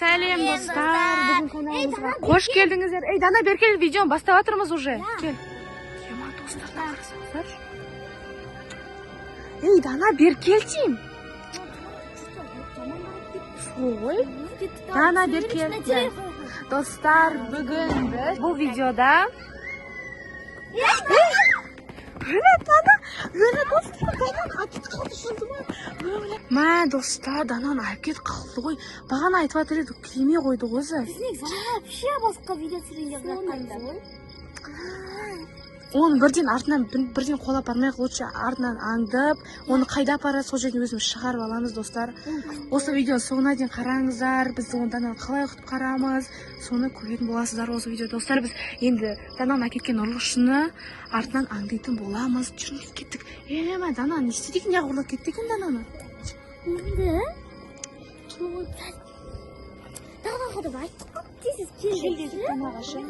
Сәлем достар, біздің каналымызға қош келдіңіздер. Ей, Дана, бер кел, видеоны бастап жатырмыз уже. Кел. Ема достарына қарасаңыздар. Ей, Дана, бер кел деймін. Ой, Дана, бер кел. Достар, бүгін біз бұл видеода Ма, достар, Дананы айып кетіп қалды ғой. Бағана айтып жатыр еді, келмей қойды өзі. Вообще басқа видео түсірейін деп жатқанда. Оны бірден артынан бірден қолап бармайық, лучше артынан аңдып, оны қайда апарады, сол жерден өзіміз шығарып аламыз, достар. Осы видеоны соңына дейін қараңыздар, біз оны Дананы қалай ұқып қарамыз, соны көретін боласыздар осы видео. Достар, біз енді Дананы әкеткен ұрлықшыны артынан аңдайтын боламыз. Жүріңіз кеттік. Ема, Дана, не істеді екен, неғып ұрлап кетті екен Дананы? Енді Данаға да айттық қой, тез келдік Данаға ше.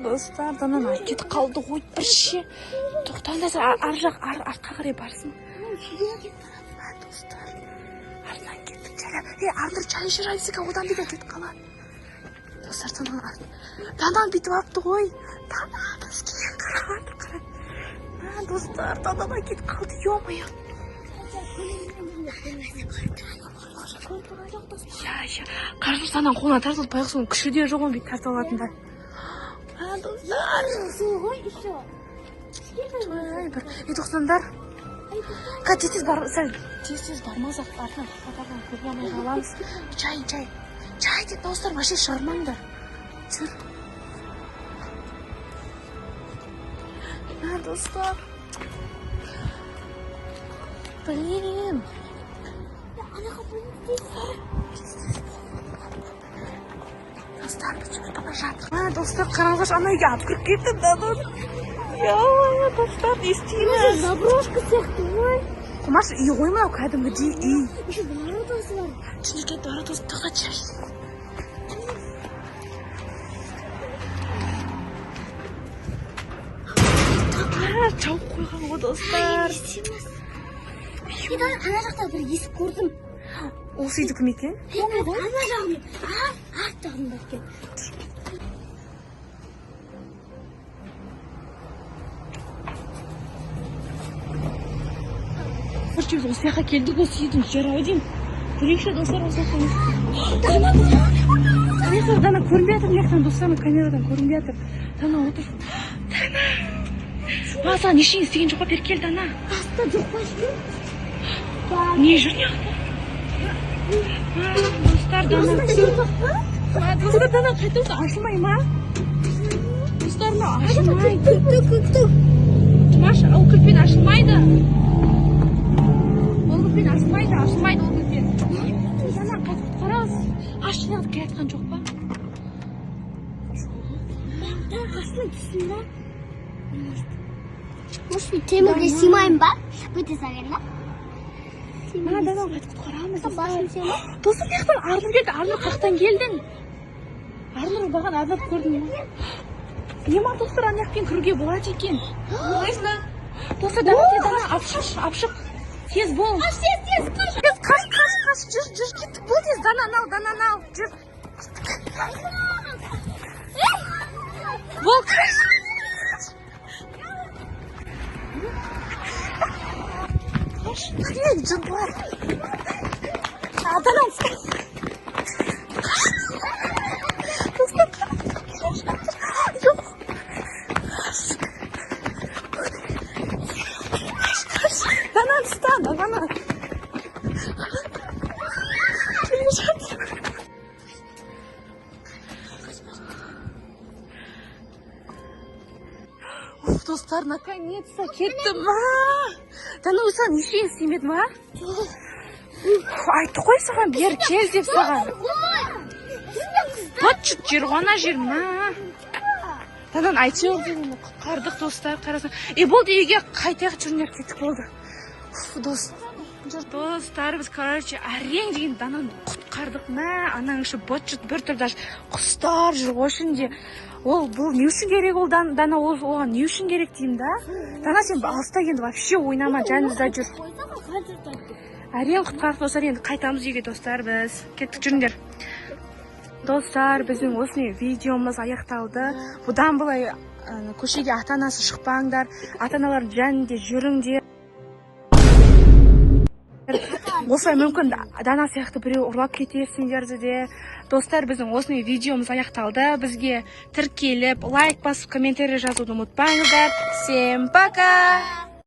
Достар, Дананы айып кетіп қалды ғой, бірше. Тоқтаңдар, ар жақ, артқа қарай барсын. Достар, артынан кеттік. Ардыр чай ішер айсыға, одан бері кетіп қалады. Достар, Дананы бүйтіп апты ғой. Дана, бізге қарағарды. Достар, Дананы кетіп қалды, ё-моё. Қаржы Дананы қолына тартылып байқысын, күші де жоқ, оны бүйтіп тартып алатындар. Достар, тоқсандар. Тез бармазақ, артынан қатардан көре алмай қаламыз. Чай деп, достар, вообще шығармаңдар. Жүр. Достар. Блин. Достар, біз жүріп бара жатыр. Достар, қараңыздаршы, ана үйге алып кіріп кетті. Достар, не істейміз? Заброшка сияқты ғой. Құмаш, үй ғой мынау, кәдімгідей үй. Еще воротасы бар. Түсінікке воротасы тоқтатшы. Жауып қойған ғой, достар. Мен ана жақта бір есік көрдім. Осы үйді кім екен? Ана жағын, арт жағында екен. Бір жерде осы жаққа келдік, осы үйдің жер-ау деймін. Көрейікші, достар, осы жаққа. Дана көрінбей жатыр, мектен достарының камерадан көрінбей жатыр. Дана отыр. Дана! Саған ештеңе істеген жоққа бер кел, Дана. Аста жоқ па жүрген? Не жүр, не? Достар, Дана. Достар, Дана қайта осы ашылмай ма? Достар, ашылмай. Тұмаш, ол күлпен ашылмайды. Ол күлпен ашылмайды ол күлпен. Дана, қарас. Ашылады келе айтқан жоқ па? Қасына түсін ба? Может, темірге симайын ба? Өте саған ба? Дана, қайтып құтқарамыз. Достар, мектен Арнұр келді. Арнұр қақтан келдің? Арнұр баған Арнұр көрдің ме? Ема, достар, анаяқпен кіруге болады екен. Достар, Дана, апшық. Тез бол. Тез, Қаш, жүр, кеттік. Бол тез, Дана, нал, жүр. Бол, қаш. Жүр, бар. Дана, Дана. Достар, наконец-то кеттім. Дана, өзің ештеңе істемедің ба? Айтты қой саған, бер кел деп саған. Бұт жер ғана жер ма? Данан айтшы олдың құтқардық, достар, қарасын. Болды үйге қайтайық жүрінер кеттік болды. Достар, біз, короче, әрең деген Дананы құтқардық. Анаң үші бұт жұт бір түрді құстар жүр ғошынде. Ол бұл не үшін керек ол Дана, оған не үшін керек деймін да? Дана, сен алыста енді вообще ойнама, жаныңызда жүр. Әрең құтқардық достар, енді қайтамыз үйге достар, біз кеттік, жүріңдер. Достар, біздің осындай видеомыз аяқталды. Бұдан былай көшеге ата-анасы шықпаңдар, ата-аналардың жанында жүріңдер. Осылай мүмкін Дана сияқты біреу ұрлап кетерсіңдерді де. Достар, біздің осындай видеомыз аяқталды. Бізге тіркеліп, лайк басып, комментарий жазуды ұмытпаңыздар. Всем пока!